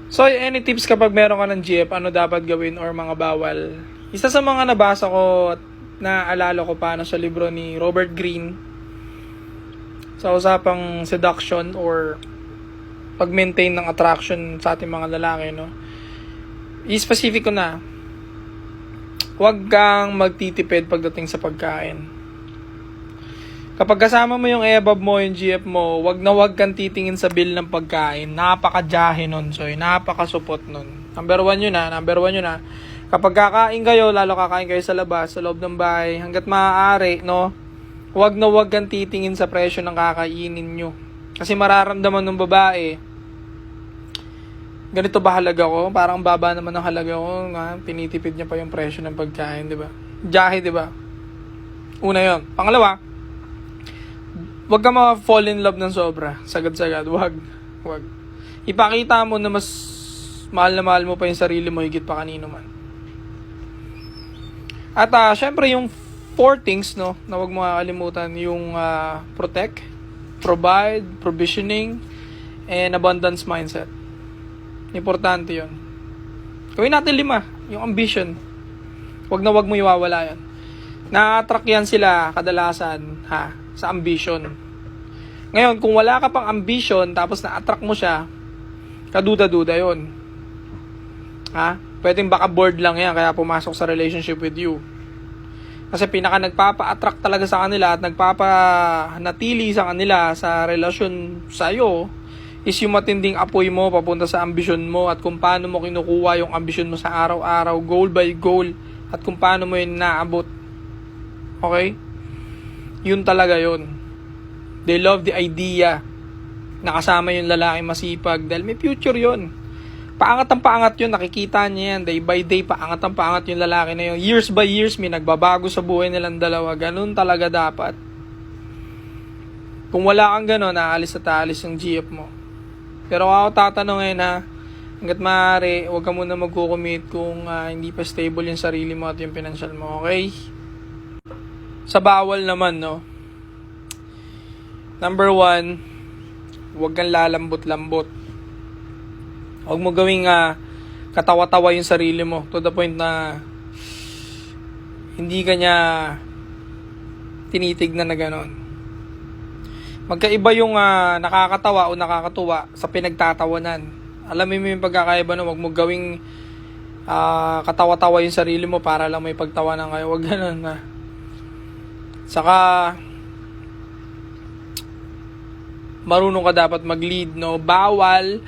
So, any tips kapag meron ka ng GF, ano dapat gawin or mga bawal? Isa sa mga nabasa ko at naalala ko paano sa libro ni Robert Greene sa usapang seduction or pag-maintain ng attraction sa ating mga lalaki, no? I-specific ko na, huwag kang magtitipid pagdating sa pagkain. Kapag kasama mo yung EBAB mo, yung GF mo, wag kang titingin sa bill ng pagkain. Napaka-jahe nun, soy. Napaka-supot nun. Number one yun na. Kapag kakain kayo, lalo kakain kayo sa labas, sa loob ng bahay, hanggat maaari, no, wag kang titingin sa presyo ng kakainin nyo. Kasi mararamdaman ng babae, ganito ba halaga ko? Parang baba naman ng halaga ko, nga, tinitipid niya pa yung presyo ng pagkain, di ba? Jahe, di ba? Una yon. Pangalawa, wag ka ma-fall in love ng sobra. Sagad-sagad. Wag. Ipakita mo na mas mahal na mahal mo pa yung sarili mo higit pa kanino man. At syempre yung 4 things, no, na wag mo kakalimutan, yung protect, provide, provisioning, and abundance mindset. Importante yun. Gawin natin 5. Yung ambition. Wag mo iwawala yan. Na-attract yan sila kadalasan, sa ambition. Ngayon, kung wala ka pang ambition, tapos na-attract mo siya, kaduda-duda yun. Pwedeng baka bored lang yan, kaya pumasok sa relationship with you. Kasi pinaka nagpapa-attract talaga sa kanila at nagpapa-natili sa kanila sa relasyon sa'yo, is yung matinding apoy mo papunta sa ambisyon mo at kung paano mo kinukuha yung ambisyon mo sa araw-araw, goal by goal, at kung paano mo yun naabot. Okay? Yun talaga yun. They love the idea na kasama yung lalaki masipag dahil may future yun. Paangat yun, nakikita niya yan. Day by day, paangat yung lalaki na yun. Years by years, may nagbabago sa buhay nilang dalawa. Ganun talaga dapat. Kung wala kang ganun, aalis yung GF mo. Pero ako tatanungin na, hanggat maaari, huwag ka muna magkukommit kung hindi pa stable yung sarili mo at yung financial mo, okay? Sa bawal naman, no? Number 1, huwag kang lalambot-lambot. Huwag mo gawing katawa-tawa yung sarili mo to the point na hindi ka niya tinitignan na gano'n. Magkaiba yung nakakatawa o nakakatuwa sa pinagtatawanan. Alam mo yung pagkakaiba, no? Huwag mo gawing katawa-tawa yung sarili mo para lang may pagtawanan kayo. Huwag gano'n, Saka, marunong ka dapat mag-lead, no? Bawal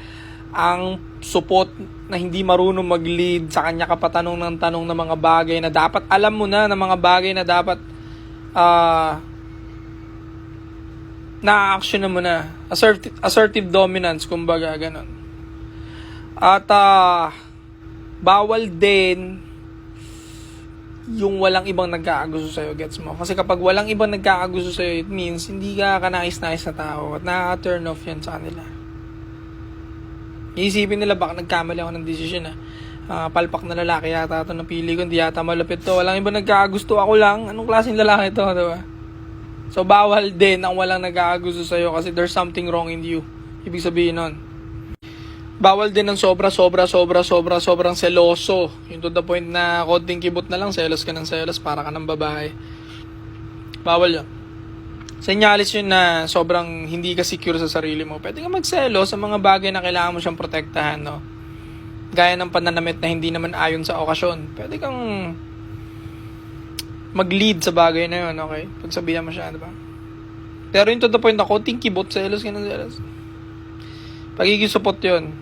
ang support na hindi marunong mag-lead sa kanya ka patanong ng tanong ng mga bagay na dapat alam mo na, ng mga bagay na dapat na-action mo na. Assertive dominance, kumbaga, ganon. At bawal din yung walang ibang nagkakagusto sa'yo, gets mo? Kasi kapag walang ibang nagkakagusto sa'yo, it means hindi ka kanais-nais na tao at nakaka-turn off yan sa kanila. Iisipin nila baka nagkamali ako ng desisyon palpak na lalaki yata ito napili ko, hindi yata malapit to, walang ibang nagkakagusto, ako lang, anong klaseng lalaki ito, diba? So bawal din ang walang nagkakagusto sa'yo kasi there's something wrong in you. Ibig sabihin nun, bawal din ng sobrang seloso. Yung to the point na konting kibot na lang, selos ka ng selos, para ka ng babae. Bawal yun. Senyalis yun na sobrang hindi ka secure sa sarili mo. Pwede ka magselos sa mga bagay na kailangan mo siyang protektahan, no? Gaya ng pananamit na hindi naman ayon sa okasyon. Pwede kang mag-lead sa bagay na yun, okay? Pagsabihan mo siya, diba? Pero yung to the point na konting kibot, selos ka ng selos. Pagiging support yun.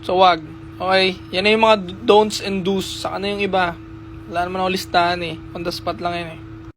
So, wag. Okay? Yan na yung mga don'ts and do's. Saka na yung iba. Wala naman ako listahan On the spot lang yan